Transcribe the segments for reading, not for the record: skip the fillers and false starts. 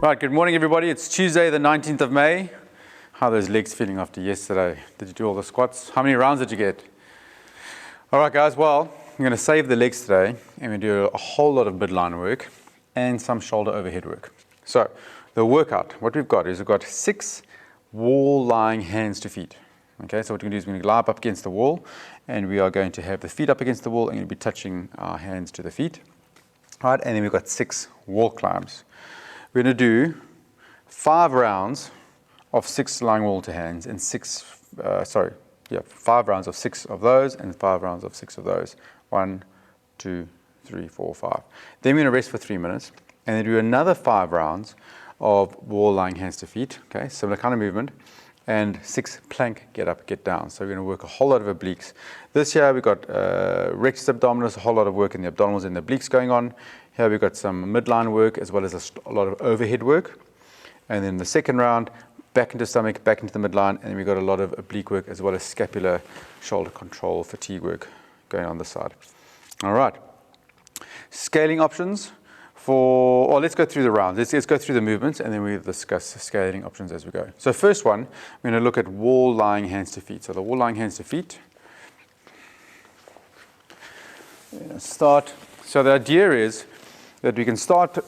Right, good morning everybody. It's Tuesday the 19th of May. How are those legs feeling after yesterday? Did you do all the squats? How many rounds did you get? All right guys, well, I'm going to save the legs today and we do a whole lot of midline work and some shoulder overhead work. So the workout, what we've got is we've got 6 wall lying hands to feet. Okay, so what we're going to do is we're going to lie up against the wall and we are going to have the feet up against the wall and we'll be touching our hands to the feet. All right, and then we've got 6 wall climbs. We're going to do 5 rounds of 6 lying wall to hands and 5 rounds of 6 of those and 5 rounds of 6 of those. 1, 2, 3, 4, 5. Then we're going to rest for 3 minutes and then do another 5 rounds of wall lying hands to feet. Okay, similar kind of movement. And 6 plank get up, get down. So we're going to work a whole lot of obliques. This year we've got rectus abdominis, a whole lot of work in the abdominals and the obliques going on. Here we've got some midline work as well as a lot of overhead work. And then the second round, back into stomach, back into the midline, and then we've got a lot of oblique work as well as scapular, shoulder control, fatigue work going on this side. All right. Scaling options let's go through the rounds. Let's go through the movements and then we'll discuss scaling options as we go. So first one, we're going to look at wall lying hands to feet. So the wall lying hands to feet. We're going to start. So the idea is that we can start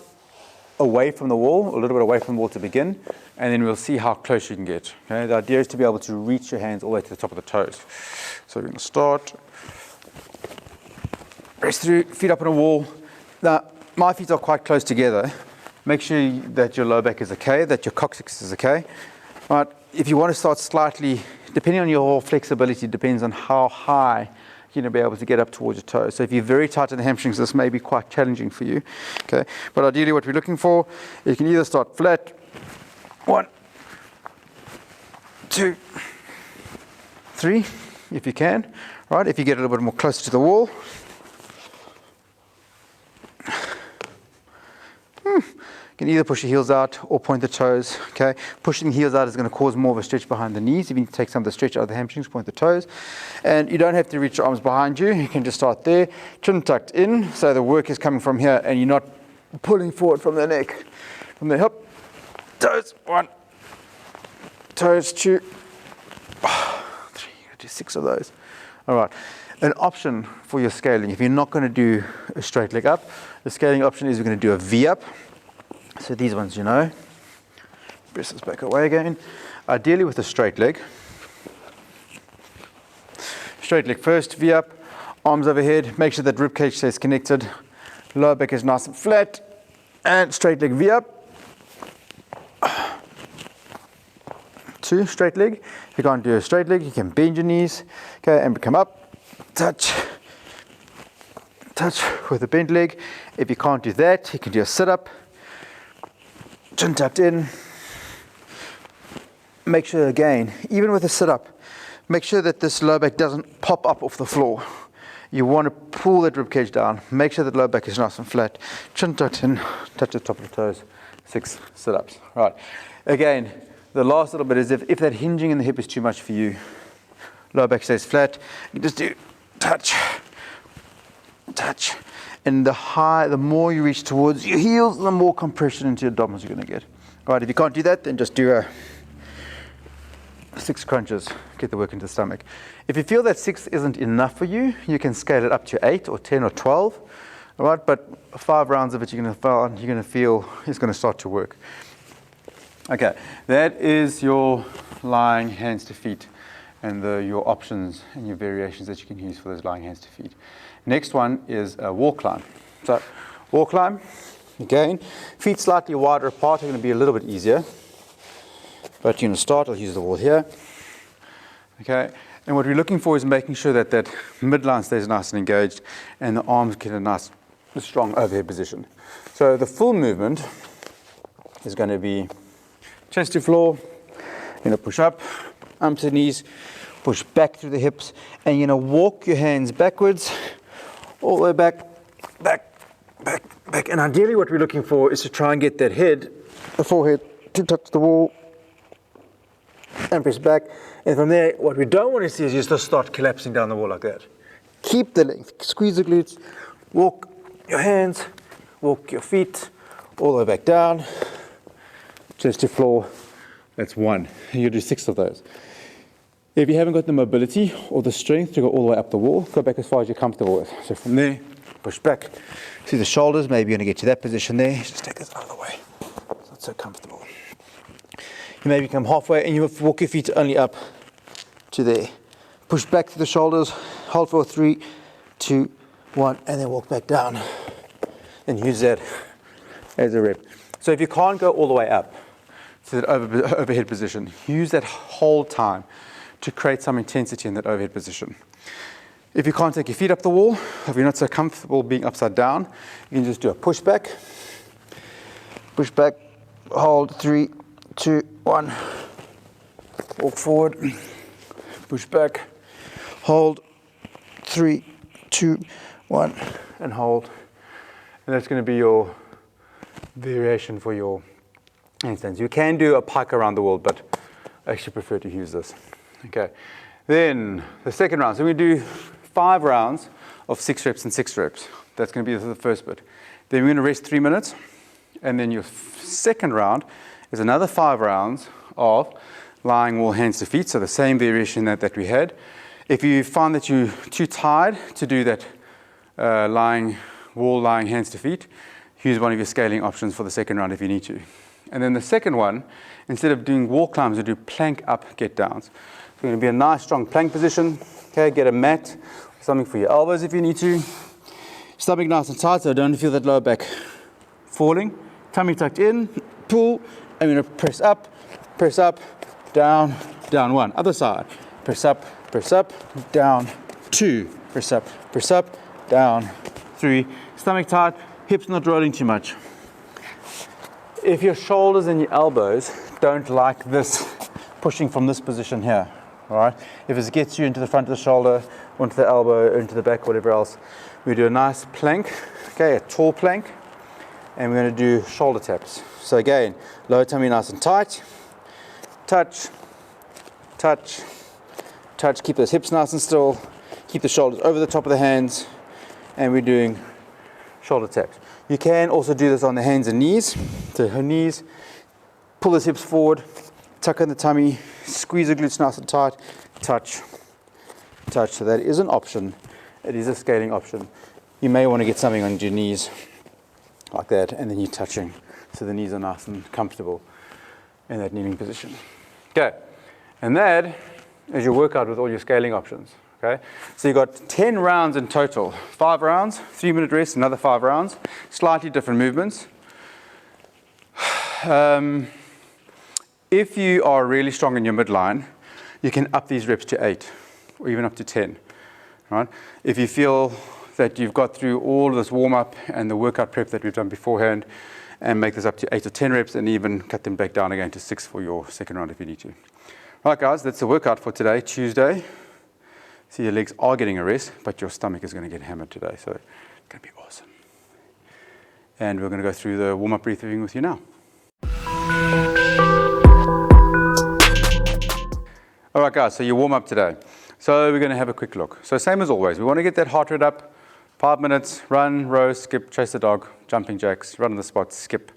away from the wall, a little bit away from the wall to begin, and then we'll see how close you can get. Okay? The idea is to be able to reach your hands all the way to the top of the toes. So we're going to start, press through, feet up on a wall. Now, my feet are quite close together. Make sure that your low back is okay, that your coccyx is okay. Right? If you want to start slightly, depending on your flexibility, depends on how high you're going to be able to get up towards your toes. So if you're very tight in the hamstrings, this may be quite challenging for you. Okay, but ideally what we're looking for, you can either start flat, 1, 2, 3, if you can. Right? If you get a little bit more closer to the wall, you can either push your heels out or point the toes. Okay, pushing the heels out is going to cause more of a stretch behind the knees. If you need to take some of the stretch out of the hamstrings, point the toes. And you don't have to reach your arms behind you. You can just start there, chin tucked in, so the work is coming from here and you're not pulling forward from the neck. From the hip, toes, 1, toes, 2, 3, do 6 of those. All right. An option for your scaling, if you're not going to do a straight leg up, the scaling option is we're going to do a V up. So these ones, you know, press this back away again. Ideally with a straight leg. Straight leg first, V up, arms overhead, make sure that rib cage stays connected. Lower back is nice and flat. And straight leg V up. 2, straight leg. If you can't do a straight leg, you can bend your knees, okay, and come up, touch with a bent leg. If you can't do that, you can do a sit up. Chin tucked in. Make sure again, even with a sit up, make sure that this low back doesn't pop up off the floor. You want to pull that rib cage down. Make sure that low back is nice and flat. Chin tucked in, touch the top of the toes. 6 sit ups. Right. Again, the last little bit is if that hinging in the hip is too much for you, low back stays flat. You just do touch. And the more you reach towards your heels, the more compression into your abdominals you're going to get. All right, if you can't do that, then just do 6 crunches, get the work into the stomach. If you feel that 6 isn't enough for you, you can scale it up to 8 or 10 or 12. All right, but 5 rounds of it you're going to feel is going to start to work. Okay, that is your lying hands to feet and your options and your variations that you can use for those lying hands to feet. Next one is a wall climb. So wall climb, again, feet slightly wider apart are going to be a little bit easier. But you're going to start, I'll use the wall here. Okay, and what we're looking for is making sure that that midline stays nice and engaged and the arms get a nice, strong overhead position. So the full movement is going to be chest to floor, you're going to push up, arms to knees, push back through the hips, and you're going to walk your hands backwards, all the way back, and ideally what we're looking for is to try and get that head, the forehead, to touch the wall, and press back, and from there, what we don't want to see is you just start collapsing down the wall like that. Keep the length, squeeze the glutes, walk your hands, walk your feet, all the way back down, chest to floor, that's 1. You do 6 of those. If you haven't got the mobility or the strength to go all the way up the wall, go back as far as you're comfortable with. So from there, push back. See the shoulders, maybe you're going to get to that position there. Just take this out of the way. It's not so comfortable. You maybe come halfway and you walk your feet only up to there. Push back to the shoulders, hold for 3, 2, 1, and then walk back down. And use that as a rep. So if you can't go all the way up to that overhead position, use that whole time to create some intensity in that overhead position. If you can't take your feet up the wall, if you're not so comfortable being upside down, you can just do a push back, hold 3, 2, 1, walk forward, push back, hold 3, 2, 1, and hold. And that's going to be your variation for your handstands. You can do a pike around the wall, but I actually prefer to use this. Okay, then the second round. So we do 5 rounds of 6 reps and 6 reps. That's going to be the first bit. Then we're going to rest 3 minutes. And then your second round is another 5 rounds of lying wall, hands to feet. So the same variation that we had. If you find that you're too tired to do that lying wall, lying hands to feet, use one of your scaling options for the second round if you need to. And then the second one, instead of doing wall climbs, we do plank up, get downs. So you're going to be a nice strong plank position. Okay, get a mat, something for your elbows if you need to. Stomach nice and tight so don't feel that lower back falling. Tummy tucked in, pull. I'm going to press up, down, down 1. Other side. Press up, down 2. Press up, down 3. Stomach tight, hips not rolling too much. If your shoulders and your elbows don't like this pushing from this position here, all right? If it gets you into the front of the shoulder, onto the elbow, into the back, whatever else, we do a nice plank, okay, a tall plank, and we're going to do shoulder taps. So again, lower tummy nice and tight, touch, touch, touch, keep those hips nice and still, keep the shoulders over the top of the hands, and we're doing shoulder taps. You can also do this on the hands and knees. So her knees, pull those hips forward, tuck in the tummy, squeeze the glutes nice and tight, touch, touch. So that is an option. It is a scaling option. You may want to get something on your knees like that, and then you're touching so the knees are nice and comfortable in that kneeling position. Okay, and that is your workout with all your scaling options. Okay, so you've got 10 rounds in total. 5 rounds, 3-minute rest, another 5 rounds, slightly different movements. If you are really strong in your midline, you can up these reps to 8 or even up to 10. Right? If you feel that you've got through all of this warm-up and the workout prep that we've done beforehand, and make this up to 8 or 10 reps, and even cut them back down again to 6 for your second round if you need to. Right, guys, that's the workout for today, Tuesday. See, your legs are getting a rest, but your stomach is going to get hammered today, so it's going to be awesome. And we're going to go through the warm-up breathing with you now. All right, guys, so your warm-up today. So we're going to have a quick look. So same as always, we want to get that heart rate up. 5 minutes, run, row, skip, chase the dog, jumping jacks, run on the spot, skip.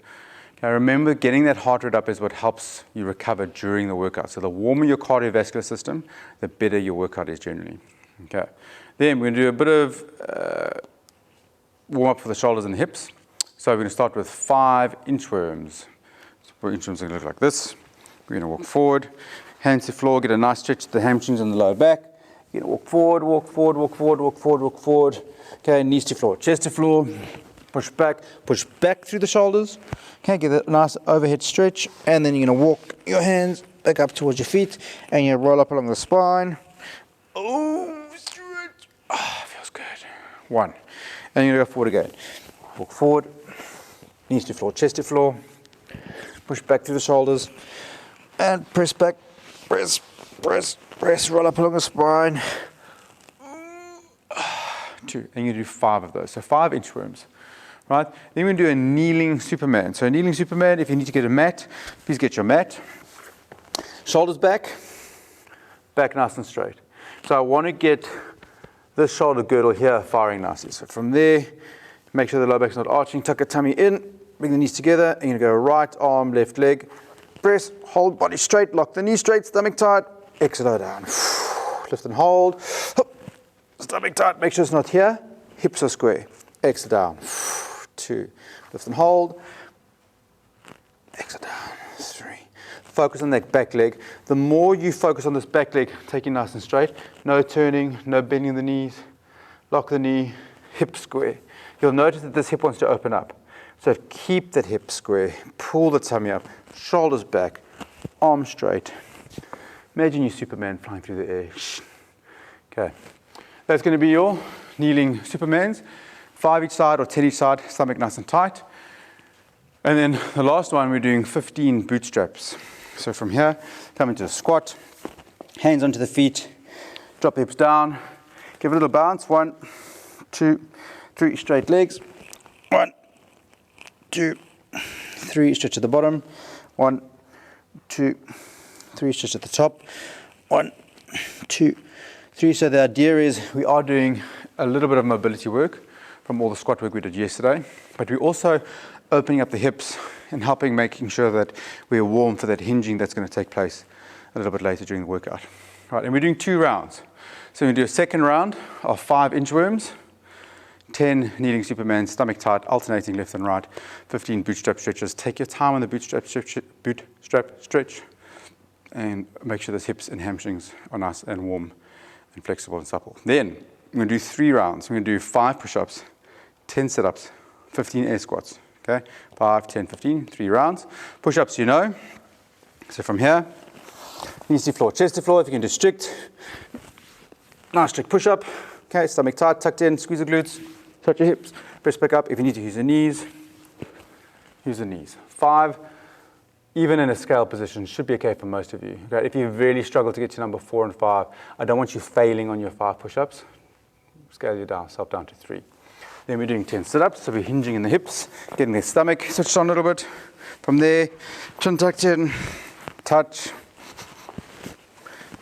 Okay, remember, getting that heart rate up is what helps you recover during the workout. So the warmer your cardiovascular system, the better your workout is generally. Okay. Then we're going to do a bit of warm up for the shoulders and the hips. So we're going to start with 5 inchworms. So inchworms are going to look like this. We're going to walk forward, hands to floor, get a nice stretch to the hamstrings and the lower back. You're going to walk forward, walk forward, walk forward, walk forward, walk forward. Okay, knees to floor, chest to floor. Push back through the shoulders. Okay, get a nice overhead stretch, and then you're going to walk your hands back up towards your feet, and you roll up along the spine. Oh, stretch. Oh, feels good. 1. And you're going to go forward again. Walk forward, knees to floor, chest to floor. Push back through the shoulders, and press back. Press, roll up along the spine. 2. And you do 5 of those. So 5 inchworms. Right? Then we're going to do a kneeling Superman. So a kneeling Superman, if you need to get a mat, please get your mat. Shoulders back, back nice and straight. So I want to get this shoulder girdle here firing nicely. So from there, make sure the lower back's not arching, tuck the tummy in, bring the knees together, and you're going to go right arm, left leg, press, hold, body straight, lock the knee straight, stomach tight, exhale down. Lift and hold. Stomach tight, make sure it's not here. Hips are square. Exhale down. 2. Lift and hold. Exhale down. 3. Focus on that back leg. The more you focus on this back leg, take it nice and straight. No turning, no bending the knees. Lock the knee, hip square. You'll notice that this hip wants to open up. So keep that hip square. Pull the tummy up. Shoulders back. Arms straight. Imagine you Superman flying through the air. Okay. That's going to be your kneeling Supermans. 5 each side or 10 each side. Stomach nice and tight. And then the last one, we're doing 15 bootstraps. So from here, come into the squat. Hands onto the feet. Drop the hips down. Give it a little bounce. 1, 2, 3. Straight legs. 1, 2, 3. Stretch at the bottom. 1, 2, 3. Stretch at the top. 1, 2, 3. So the idea is we are doing a little bit of mobility work from all the squat work we did yesterday, but we're also opening up the hips and making sure that we're warm for that hinging that's going to take place a little bit later during the workout. Right, and we're doing 2 rounds. So we do a second round of 5 inchworms, 10 kneeling Superman, stomach tight, alternating left and right, 15 bootstrap stretches. Take your time on the bootstrap stretch, and make sure those hips and hamstrings are nice and warm and flexible and supple. Then we're going to do 3 rounds. We're going to do 5 push-ups, 10 sit-ups, 15 air squats. Okay, 5, 10, 15, 3 rounds. Push-ups, you know. So from here, knees to floor, chest to floor. If you can do strict, nice strict push-up. Okay, stomach tight, tucked in, squeeze the glutes, touch your hips, press back up. If you need to use the knees, use the knees. 5, even in a scale position, should be okay for most of you. Okay, if you really struggle to get to number 4 and 5, I don't want you failing on your 5 push-ups. Scale yourself down to 3. Then we're doing 10 sit-ups, so we're hinging in the hips, getting the stomach switched on a little bit. From there, chin tucked in, touch,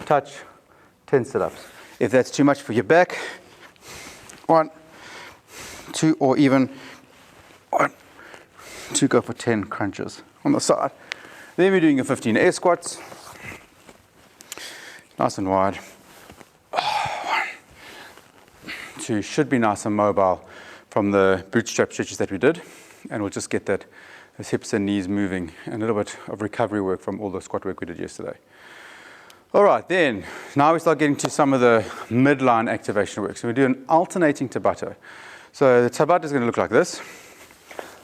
10 sit-ups. If that's too much for your back, 1, 2, or even 1, 2, go for 10 crunches on the side. Then we're doing your 15 air squats, nice and wide. 1, 2, should be nice and mobile from the bootstrap stretches that we did, and we'll just get those hips and knees moving, and a little bit of recovery work from all the squat work we did yesterday. All right, then, now we start getting to some of the midline activation work. So we do an alternating Tabata. So the Tabata is going to look like this.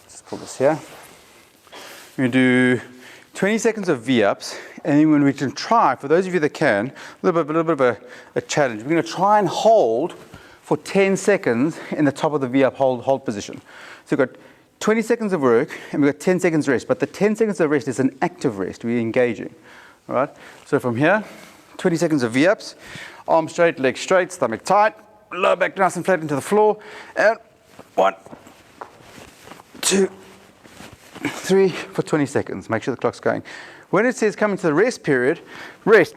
Let's pull this here. We're going to do 20 seconds of V-ups, and then when we can try, for those of you that can, a little bit of a challenge. We're going to try and hold for 10 seconds in the top of the V-up hold position. So we've got 20 seconds of work, and we've got 10 seconds rest, but the 10 seconds of rest is an active rest. We're engaging. All right, so from here, 20 seconds of V-ups, arms straight, legs straight, stomach tight, lower back nice and flat into the floor, and 1, 2, 3 for 20 seconds. Make sure the clock's going. When it says come into the rest period, rest,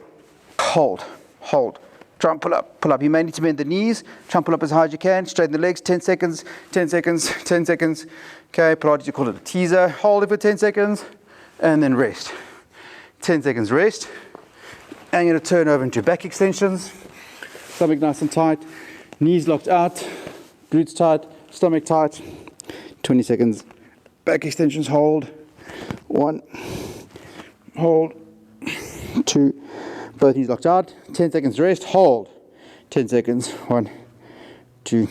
hold, hold. Try and pull up, pull up. You may need to bend the knees. Try and pull up as high as you can. Straighten the legs, 10 seconds, 10 seconds, 10 seconds. Okay, Pilates, you call it a teaser. Hold it for 10 seconds, and then rest. 10 seconds rest. And you're going to turn over into back extensions. Stomach nice and tight. Knees locked out. Glutes tight. Stomach tight. 20 seconds. Back extensions, hold. 1. Hold. 2. Both knees locked out. 10 seconds rest. Hold. 10 seconds. 1, 2,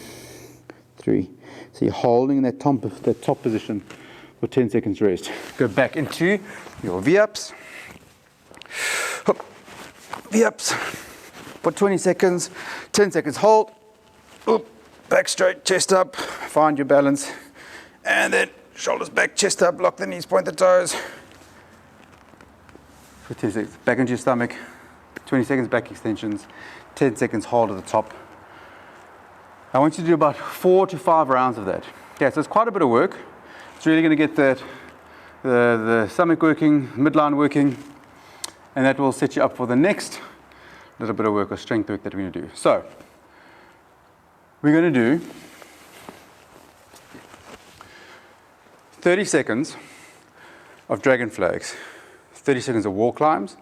3. So you're holding in that top position for 10 seconds rest. Go back into your V-ups. V-ups for 20 seconds. 10 seconds hold. Back straight, chest up. Find your balance. And then shoulders back, chest up. Lock the knees, point the toes. For 10 seconds. Back into your stomach. 20 seconds back extensions, 10 seconds hold at the top. I want you to do about 4 to 5 rounds of that. Okay, so it's quite a bit of work. It's really going to get the stomach working, midline working, and that will set you up for the next little bit of work or strength work that we're going to do. So, we're going to do 30 seconds of dragon flags, 30 seconds of wall climbs,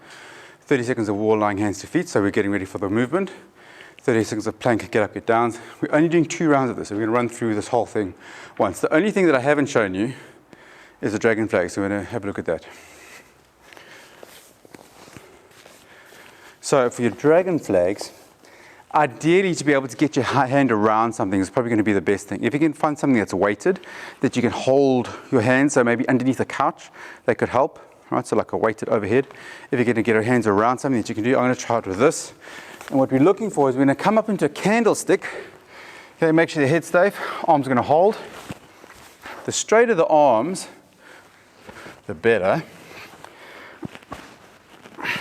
30 seconds of wall lying hands to feet, so we're getting ready for the movement. 30 seconds of plank, get up, get downs. We're only doing 2 rounds of this, so we're going to run through this whole thing once. The only thing that I haven't shown you is the dragon flag, so we're going to have a look at that. So for your dragon flags, ideally to be able to get your hand around something is probably going to be the best thing. If you can find something that's weighted, that you can hold your hand, so maybe underneath a couch, that could help, right? So like a weighted overhead. If you're going to get your hands around something that you can do, I'm going to try it with this. And what we're looking for is we're going to come up into a candlestick. Okay, make sure the head's safe, arms are going to hold. The straighter the arms, the better.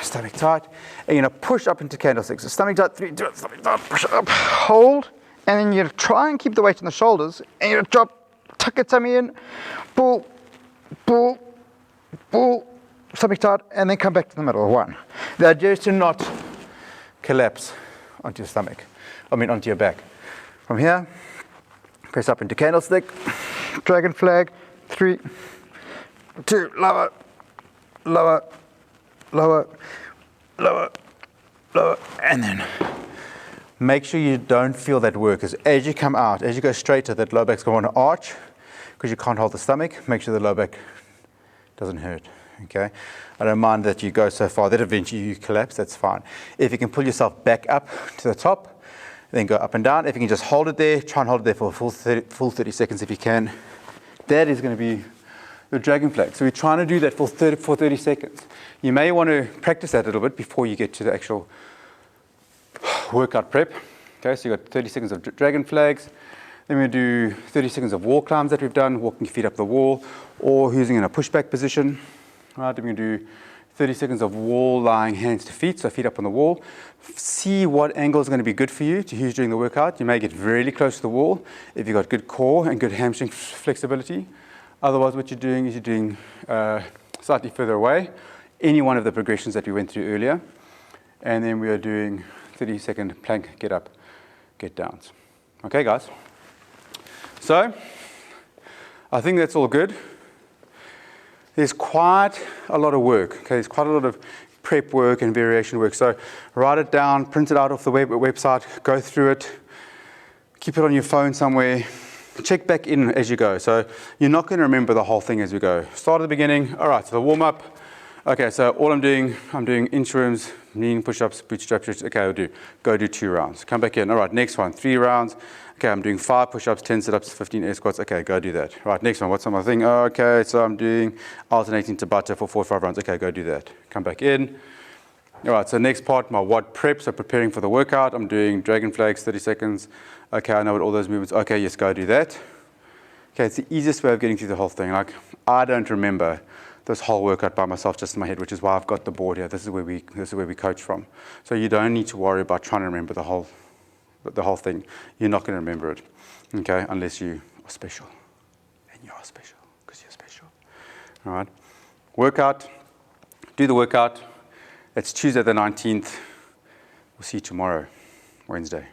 Stomach tight. And you're going to push up into candlesticks. So stomach tight, 3, 2, stomach tight, push up, hold. And then you're going to try and keep the weight in the shoulders. And you're going to drop, tuck your tummy in, pull, pull, pull, stomach tight, and then come back to the middle. 1. The idea is to not collapse onto your stomach, onto your back. From here, press up into candlestick, dragon flag, 3, 2, lower, lower, lower, lower, lower, and then make sure you don't feel that work, because as you come out, as you go straighter, that low back's going to want to arch, because you can't hold the stomach. Make sure the low back doesn't hurt. Okay, I don't mind that you go so far that eventually you collapse, that's fine. If you can pull yourself back up to the top, then go up and down. If you can just hold it there, try and hold it there for a full 30 seconds if you can. That is going to be your dragon flag. So we're trying to do that for 30 seconds. You may want to practice that a little bit before you get to the actual workout prep. Okay, so you've got 30 seconds of dragon flags. Then we do 30 seconds of wall climbs that we've done, walking your feet up the wall, or using in a pushback position. Right, then we're going to do 30 seconds of wall lying hands to feet, so feet up on the wall. See what angle is going to be good for you to use during the workout. You may get really close to the wall if you've got good core and good hamstring flexibility. Otherwise, what you're doing is you're doing slightly further away, any one of the progressions that we went through earlier. And then we are doing 30-second plank, get up, get downs. Okay, guys? So, I think that's all good. There's quite a lot of work. Okay, there's quite a lot of prep work and variation work. So write it down, print it out off the website, go through it, keep it on your phone somewhere, check back in as you go. So you're not going to remember the whole thing as we go. Start at the beginning. All right, so the warm up. Okay, so all I'm doing inchworms, knee push-ups, bootstrap stretches. Okay, I'll go do 2 rounds. Come back in. All right, next one, 3 rounds. Okay, I'm doing 5 push-ups, 10 sit-ups, 15 air squats. Okay, go do that. Right, next one, what's on my thing? Okay, so I'm doing alternating Tabata for 4 or 5 rounds. Okay, go do that. Come back in. All right, so next part, my WOD prep, so preparing for the workout. I'm doing dragon flags, 30 seconds. Okay, I know what all those movements. Okay, yes, go do that. Okay, it's the easiest way of getting through the whole thing. Like, I don't remember this whole workout by myself just in my head, which is why I've got the board here. This is where we coach from. So you don't need to worry about trying to remember the whole thing. You're not going to remember it, okay, unless you are special. And you are special, because you're special. All right. Workout. Do the workout. It's Tuesday the 19th. We'll see you tomorrow, Wednesday.